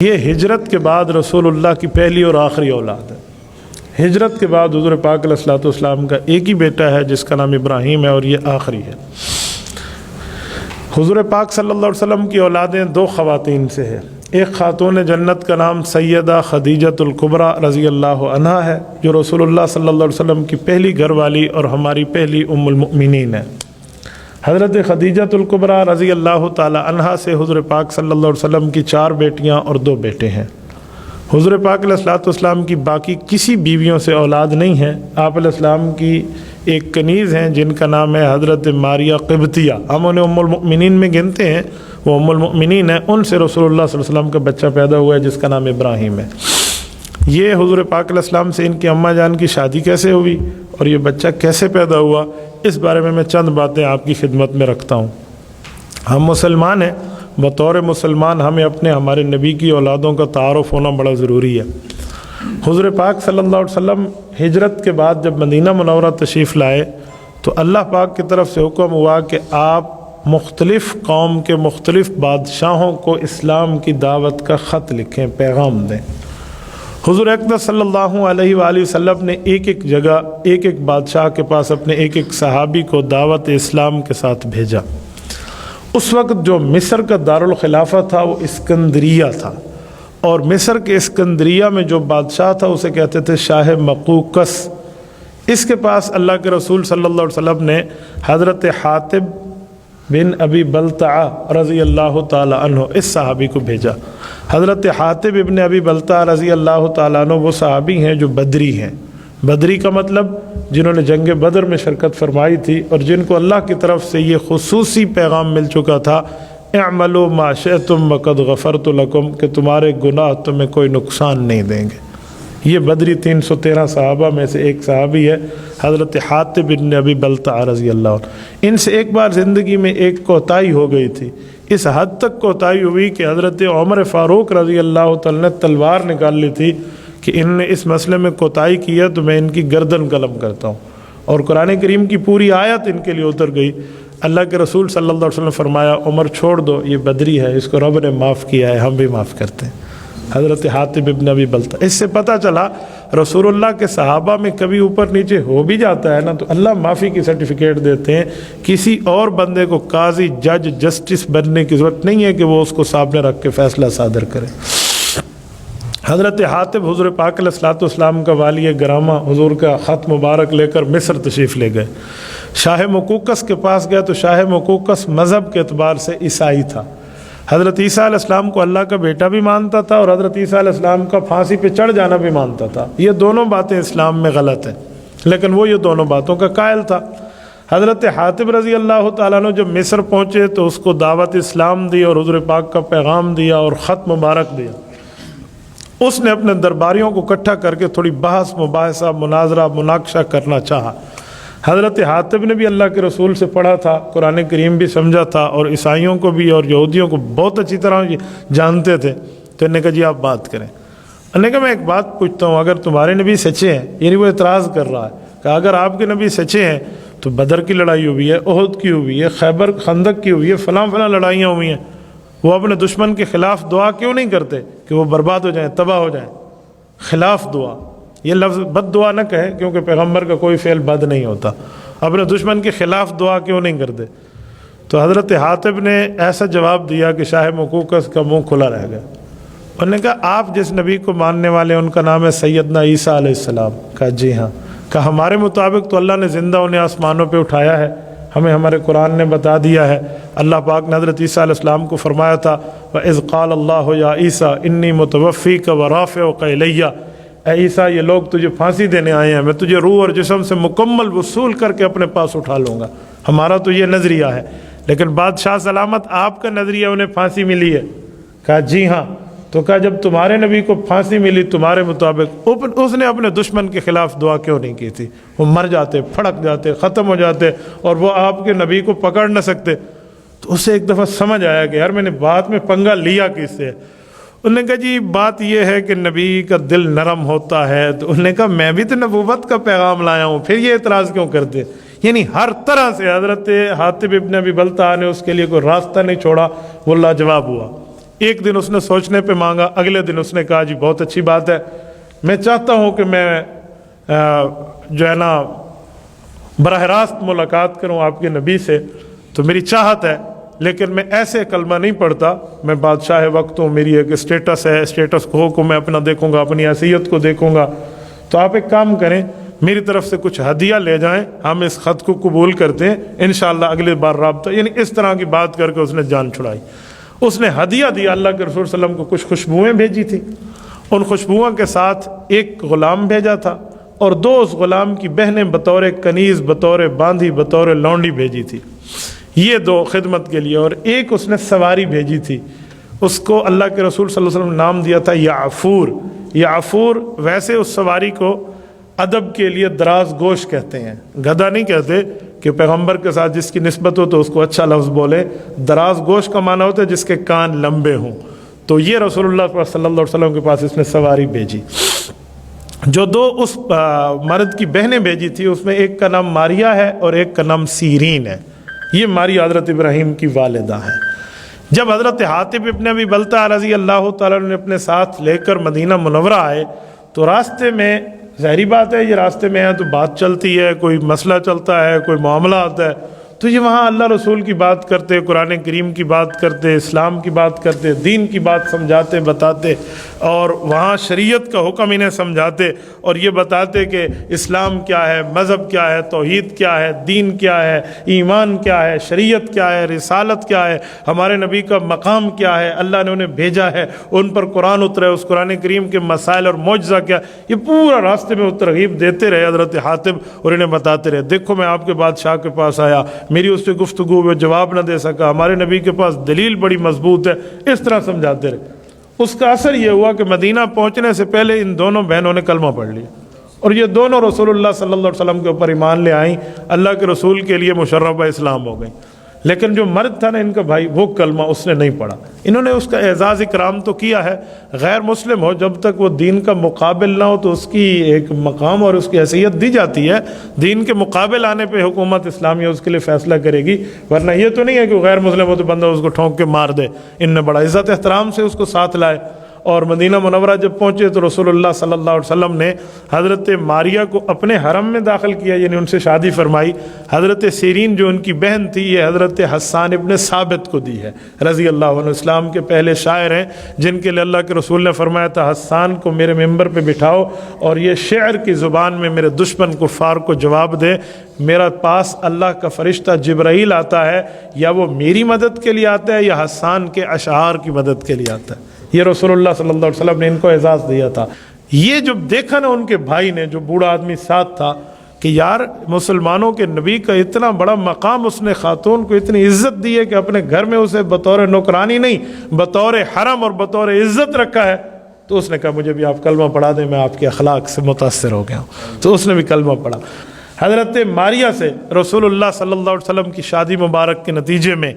یہ ہجرت کے بعد رسول اللہ کی پہلی اور آخری اولاد ہے۔ ہجرت کے بعد حضور پاک علیہ الصلوۃ والسلام کا ایک ہی بیٹا ہے جس کا نام ابراہیم ہے، اور یہ آخری ہے۔ حضور پاک صلی اللہ علیہ وسلم کی اولادیں دو خواتین سے ہے۔ ایک خاتون جنت کا نام سیدہ خدیجۃ الکبریٰ رضی اللہ عنہا ہے، جو رسول اللہ صلی اللہ علیہ وسلم کی پہلی گھر والی اور ہماری پہلی ام المؤمنین ہے۔ حضرت خدیجۃ الکبریٰ رضی اللہ تعالی عنہا سے حضور پاک صلی اللہ علیہ وسلم کی 4 بیٹیاں اور 2 بیٹے ہیں۔ حضور پاک علیہ الصلوۃ والسلام کی باقی کسی بیویوں سے اولاد نہیں ہے۔ آپ علیہ السلام کی ایک کنیز ہیں جن کا نام ہے حضرت ماریہ قبطیہ، ہم انہیں ام المؤمنین میں گنتے ہیں، وہ ام المؤمنین ہیں، ان سے رسول اللہ صلی اللہ علیہ وسلم کا بچہ پیدا ہوا ہے جس کا نام ابراہیم ہے۔ یہ حضور پاک علیہ السلام سے ان کی اماں جان کی شادی کیسے ہوئی اور یہ بچہ کیسے پیدا ہوا، اس بارے میں چند باتیں آپ کی خدمت میں رکھتا ہوں۔ ہم مسلمان ہیں، بطور مسلمان ہمیں ہمارے نبی کی اولادوں کا تعارف ہونا بڑا ضروری ہے۔ حضور پاک صلی اللہ علیہ وسلم ہجرت کے بعد جب مدینہ منورہ تشریف لائے تو اللہ پاک کی طرف سے حکم ہوا کہ آپ مختلف قوم کے مختلف بادشاہوں کو اسلام کی دعوت کا خط لکھیں، پیغام دیں۔ حضور اقدس صلی اللہ علیہ وآلہ وسلم نے ایک جگہ ایک بادشاہ کے پاس اپنے ایک صحابی کو دعوت اسلام کے ساتھ بھیجا۔ اس وقت جو مصر کا دارالخلافہ تھا وہ اسکندریہ تھا، اور مصر کے اسکندریہ میں جو بادشاہ تھا اسے کہتے تھے شاہ مقوقس۔ اس کے پاس اللہ کے رسول صلی اللہ علیہ وسلم نے حضرت حاتب بن ابی بلتعہ رضی اللہ تعالی عنہ اس صحابی کو بھیجا۔ حضرت حاتب ابن ابی بلتعہ رضی اللہ تعالیٰ عنہ وہ صحابی ہیں جو بدری ہیں۔ بدری کا مطلب جنہوں نے جنگ بدر میں شرکت فرمائی تھی اور جن کو اللہ کی طرف سے یہ خصوصی پیغام مل چکا تھا، اعملوا ما شئتم وقد غفرت لکم، کہ تمہارے گناہ تمہیں کوئی نقصان نہیں دیں گے۔ یہ بدری 313 صحابہ میں سے ایک صحابی ہے، حضرت حاتب بن ابی بلتعہ رضی اللہ عنہ۔ ان سے ایک بار زندگی میں ایک کوتاہی ہو گئی تھی، اس حد تک کوتاہی ہوئی کہ حضرت عمر فاروق رضی اللہ تعالیٰ نے تلوار نکال لی تھی کہ ان نے اس مسئلے میں کوتاہی کی ہے تو میں ان کی گردن قلم کرتا ہوں، اور قرآن کریم کی پوری آیت ان کے لیے اتر گئی۔ اللہ کے رسول صلی اللہ علیہ وسلم نے فرمایا عمر چھوڑ دو، یہ بدری ہے، اس کو رب نے معاف کیا ہے، ہم بھی معاف کرتے ہیں۔ حضرت حاتب ابن ابی بلتعہ، اس سے پتہ چلا رسول اللہ کے صحابہ میں کبھی اوپر نیچے ہو بھی جاتا ہے نا تو اللہ معافی کی سرٹیفکیٹ دیتے ہیں۔ کسی اور بندے کو قاضی، جج، جسٹس بننے کی ضرورت نہیں ہے کہ وہ اس کو سامنے رکھ کے فیصلہ صادر کرے۔ حضرت حاتب حضور پاک علیہ الصلوۃ والسلام کا والی گراما حضور کا خط مبارک لے کر مصر تشریف لے گئے۔ شاہ مقوقس کے پاس گئے تو شاہ مقوقس مذہب کے اعتبار سے عیسائی تھا۔ حضرت عیسیٰ علیہ السلام کو اللہ کا بیٹا بھی مانتا تھا اور حضرت عیسیٰ علیہ السلام کا پھانسی پہ چڑھ جانا بھی مانتا تھا۔ یہ دونوں باتیں اسلام میں غلط ہیں، لیکن وہ یہ دونوں باتوں کا قائل تھا۔ حضرت حاتب رضی اللہ تعالیٰ عنہ جب مصر پہنچے تو اس کو دعوت اسلام دی اور حضور پاک کا پیغام دیا اور خط مبارک دیا۔ اس نے اپنے درباریوں کو اکٹھا کر کے تھوڑی بحث، مباحثہ، مناظرہ، مناقشہ کرنا چاہا۔ حضرت حاتب نے بھی اللہ کے رسول سے پڑھا تھا، قرآن کریم بھی سمجھا تھا، اور عیسائیوں کو بھی اور یہودیوں کو بہت اچھی طرح جانتے تھے، تو انہوں نے کہا جی آپ بات کریں۔ انہوں نے کہا میں ایک بات پوچھتا ہوں، اگر تمہارے نبی سچے ہیں، یعنی وہ اعتراض کر رہا ہے کہ اگر آپ کے نبی سچے ہیں تو بدر کی لڑائی ہوئی ہے، احد کی ہوئی ہے، خیبر خندق کی ہوئی ہے، فلاں لڑائیاں ہوئی ہیں، وہ اپنے دشمن کے خلاف دعا کیوں نہیں کرتے کہ وہ برباد ہو جائیں، تباہ ہو جائیں؟ خلاف دعا، یہ لفظ بد دعا نہ کہے کیونکہ پیغمبر کا کوئی فعل بد نہیں ہوتا، اپنے دشمن کے خلاف دعا کیوں نہیں کرتے؟ تو حضرت حاتب نے ایسا جواب دیا کہ شاہ مقوقس کا منہ کھلا رہ گیا۔ انہوں نے کہا آپ جس نبی کو ماننے والے ان کا نام ہے سیدنا عیسیٰ علیہ السلام؟ کہا جی ہاں۔ کہا ہمارے مطابق تو اللہ نے زندہ انہیں آسمانوں پہ اٹھایا ہے، ہمیں ہمارے قرآن نے بتا دیا ہے۔ اللہ پاک نے حضرت عیسیٰ علیہ السلام کو فرمایا تھا وَإِذْ قَالَ اللَّهُ يَا عِيسَىٰ إِنِّي مُتَوَفِّيكَ وَرَافِعُكَ إِلَيَّ، اے عیسیٰ یہ لوگ تجھے پھانسی دینے آئے ہیں، میں تجھے روح اور جسم سے مکمل وصول کر کے اپنے پاس اٹھا لوں گا۔ ہمارا تو یہ نظریہ ہے، لیکن بادشاہ سلامت آپ کا نظریہ انہیں پھانسی ملی ہے؟ کہا جی ہاں۔ تو کہا جب تمہارے نبی کو پھانسی ملی تمہارے مطابق، اس نے اپنے دشمن کے خلاف دعا کیوں نہیں کی تھی؟ وہ مر جاتے، پھڑک جاتے، ختم ہو جاتے، اور وہ آپ کے نبی کو پکڑ نہ سکتے۔ تو اسے ایک دفعہ سمجھ آیا کہ یار میں نے بات میں پنگا لیا کس سے۔ انہوں نے کہا جی بات یہ ہے کہ نبی کا دل نرم ہوتا ہے۔ تو انہوں نے کہا میں بھی تو نبوت کا پیغام لایا ہوں، پھر یہ اعتراض کیوں کرتے؟ یعنی ہر طرح سے حضرت حاتب ابن ابی بلتعہ نے اس کے لیے کوئی راستہ نہیں چھوڑا، وہ لاجواب ہوا۔ ایک دن اس نے سوچنے پہ مانگا، اگلے دن اس نے کہا جی بہت اچھی بات ہے، میں چاہتا ہوں کہ میں جو ہے نا براہ راست ملاقات کروں آپ کے نبی سے، تو میری چاہت ہے، لیکن میں ایسے کلمہ نہیں پڑھتا، میں بادشاہ وقت ہوں، میری ایک اسٹیٹس ہے، اسٹیٹس کو میں اپنا دیکھوں گا، اپنی حیثیت کو دیکھوں گا، تو آپ ایک کام کریں، میری طرف سے کچھ ہدیہ لے جائیں، ہم اس خط کو قبول کرتے ہیں، انشاءاللہ اگلی بار رابطہ، یعنی اس طرح کی بات کر کے اس نے جان چھڑائی۔ اس نے ہدیہ دیا، اللہ کے رسول صلی اللہ علیہ وسلم کو کچھ خوشبوئیں بھیجی تھی، ان خوشبوؤں کے ساتھ ایک غلام بھیجا تھا، اور 2 اس غلام کی بہنیں بطور کنیز، بطور باندھی، بطور لونڈی بھیجی تھی، یہ 2 خدمت کے لیے، اور ایک اس نے سواری بھیجی تھی، اس کو اللہ کے رسول صلی اللہ علیہ وسلم نام دیا تھا یعفور۔ یعفور ویسے اس سواری کو ادب کے لیے دراز گوش کہتے ہیں، گدھا نہیں کہتے کہ پیغمبر کے ساتھ جس کی نسبت ہو تو اس کو اچھا لفظ بولے، دراز گوش کا معنی ہوتا ہے جس کے کان لمبے ہوں، تو یہ رسول اللہ صلی اللہ علیہ وسلم کے پاس اس نے سواری بھیجی۔ جو 2 اس مرد کی بہنیں بھیجی تھی، اس میں ایک کا نام ماریا ہے اور ایک کا نام سیرین ہے، یہ ماریا حضرت ابراہیم کی والدہ ہے۔ جب حضرت حاتب ابن ابی بلتع رضی اللہ تعالیٰ نے اپنے ساتھ لے کر مدینہ منورہ آئے، تو راستے میں ظاہری بات ہے، یہ راستے میں ہے تو بات چلتی ہے، کوئی مسئلہ چلتا ہے، کوئی معاملہ آتا ہے، تو یہ وہاں اللہ رسول کی بات کرتے، قرآن کریم کی بات کرتے، اسلام کی بات کرتے، دین کی بات سمجھاتے بتاتے، اور وہاں شریعت کا حکم انہیں سمجھاتے اور یہ بتاتے کہ اسلام کیا ہے، مذہب کیا ہے، توحید کیا ہے، دین کیا ہے، ایمان کیا ہے، شریعت کیا ہے، رسالت کیا ہے، ہمارے نبی کا مقام کیا ہے، اللہ نے انہیں بھیجا ہے، ان پر قرآن اترا ہے، اس قرآن کریم کے مسائل اور معجزہ کیا، یہ پورا راستے میں وہ ترغیب دیتے رہے حضرت حاتب، اور انہیں بتاتے رہے دیکھو میں آپ کے بادشاہ کے پاس آیا، میری اس سے گفتگو میں جواب نہ دے سکا، ہمارے نبی کے پاس دلیل بڑی مضبوط ہے، اس طرح سمجھاتے رہے۔ اس کا اثر یہ ہوا کہ مدینہ پہنچنے سے پہلے ان دونوں بہنوں نے کلمہ پڑھ لیا، اور یہ دونوں رسول اللہ صلی اللہ علیہ وسلم کے اوپر ایمان لے آئیں، اللہ کے رسول کے لیے مشرفہ اسلام ہو گئیں۔ لیکن جو مرد تھا نا ان کا بھائی، وہ کلمہ اس نے نہیں پڑھا، انہوں نے اس کا اعزاز اکرام تو کیا ہے، غیر مسلم ہو جب تک وہ دین کا مقابل نہ ہو تو اس کی ایک مقام اور اس کی حیثیت دی جاتی ہے، دین کے مقابل آنے پہ حکومت اسلامیہ اس کے لیے فیصلہ کرے گی، ورنہ یہ تو نہیں ہے کہ وہ غیر مسلم ہو تو بندہ اس کو ٹھونک کے مار دے۔ ان نے بڑا عزت احترام سے اس کو ساتھ لائے، اور مدینہ منورہ جب پہنچے تو رسول اللہ صلی اللہ علیہ وسلم نے حضرت ماریہ کو اپنے حرم میں داخل کیا، یعنی ان سے شادی فرمائی۔ حضرت سیرین جو ان کی بہن تھی، یہ حضرت حسان ابن ثابت کو دی ہے رضی اللہ عنہ، اسلام کے پہلے شاعر ہیں جن کے لیے اللہ کے رسول نے فرمایا تھا حسان کو میرے ممبر پہ بٹھاؤ اور یہ شعر کی زبان میں میرے دشمن کفار کو جواب دے، میرا پاس اللہ کا فرشتہ جبرائیل آتا ہے، یا وہ میری مدد کے لیے آتا ہے یا حسان کے اشعار کی مدد کے لیے آتا ہے۔ یہ رسول اللہ صلی اللہ علیہ وسلم نے ان کو اعزاز دیا تھا۔ یہ جب دیکھا نا ان کے بھائی نے، جو بوڑھا آدمی ساتھ تھا، کہ یار مسلمانوں کے نبی کا اتنا بڑا مقام، اس نے خاتون کو اتنی عزت دی ہے کہ اپنے گھر میں اسے بطور نوکرانی نہیں، بطور حرم اور بطور عزت رکھا ہے، تو اس نے کہا مجھے بھی آپ کلمہ پڑھا دیں، میں آپ کے اخلاق سے متاثر ہو گیا ہوں، تو اس نے بھی کلمہ پڑھا۔ حضرت ماریہ سے رسول اللہ صلی اللہ علیہ وسلم کی شادی مبارک کے نتیجے میں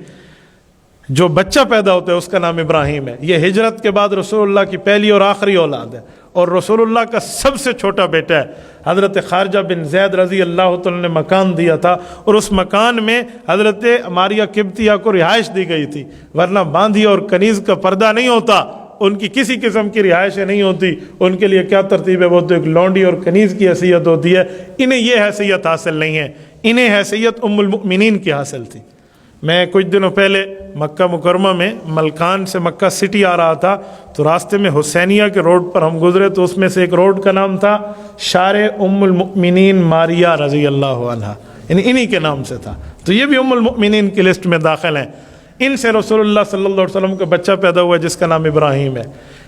جو بچہ پیدا ہوتا ہے اس کا نام ابراہیم ہے۔ یہ ہجرت کے بعد رسول اللہ کی پہلی اور آخری اولاد ہے، اور رسول اللہ کا سب سے چھوٹا بیٹا ہے۔ حضرت خارجہ بن زید رضی اللہ تعالیٰ نے مکان دیا تھا، اور اس مکان میں حضرت ماریہ قبطیہ کو رہائش دی گئی تھی، ورنہ باندھی اور کنیز کا پردہ نہیں ہوتا، ان کی کسی قسم کی رہائشیں نہیں ہوتی، ان کے لیے کیا ترتیب ہے، وہ تو ایک لونڈی اور کنیز کی حیثیت ہوتی ہے۔ انہیں یہ حیثیت حاصل نہیں ہے، انہیں حیثیت ام المؤمنین کی حاصل تھی۔ میں کچھ دنوں پہلے مکہ مکرمہ میں ملکان سے مکہ سٹی آ رہا تھا، تو راستے میں حسینیہ کے روڈ پر ہم گزرے، تو اس میں سے ایک روڈ کا نام تھا شارع ام المؤمنین ماریہ رضی اللہ عنہ، یعنی انہی کے نام سے تھا، تو یہ بھی ام المؤمنین کی لسٹ میں داخل ہیں۔ ان سے رسول اللہ صلی اللہ علیہ وسلم کا بچہ پیدا ہوا جس کا نام ابراہیم ہے۔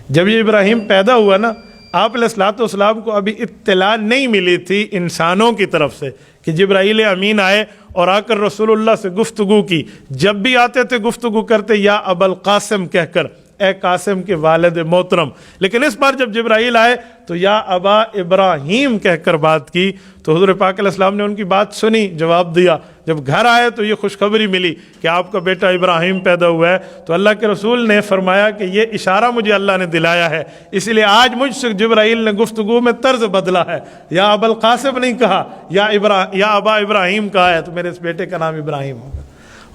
جب یہ ابراہیم پیدا ہوا نا، آپ علیہ الصلوۃ والسلام کو ابھی اطلاع نہیں ملی تھی انسانوں کی طرف سے کہ جبرائیل امین آئے اور آ کر رسول اللہ سے گفتگو کی۔ جب بھی آتے تھے گفتگو کرتے یا ابا القاسم کہہ کر، اے قاسم کے والد محترم، لیکن اس بار جب جبرائیل آئے تو یا ابا ابراہیم کہہ کر بات کی، تو حضور پاک علیہ السلام نے ان کی بات سنی، جواب دیا۔ جب گھر آئے تو یہ خوشخبری ملی کہ آپ کا بیٹا ابراہیم پیدا ہوا ہے، تو اللہ کے رسول نے فرمایا کہ یہ اشارہ مجھے اللہ نے دلایا ہے، اس لیے آج مجھ سے جبرائیل نے گفتگو میں طرز بدلا ہے، یا ابا القاسم نہیں کہا، یا ابا ابراہیم کہا ہے، تو میرے اس بیٹے کا نام ابراہیم ہوگا۔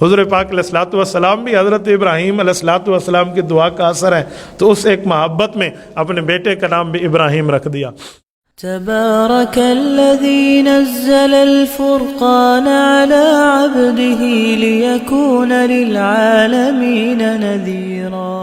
حضور پاک علیہ الصلوۃ والسلام بھی حضرت ابراہیم علیہ الصلوۃ والسلام کی دعا کا اثر ہے، تو اس ایک محبت میں اپنے بیٹے کا نام بھی ابراہیم رکھ دیا۔ تبارك الذي نزل الفرقان على عبده ليكون للعالمين نذيرا۔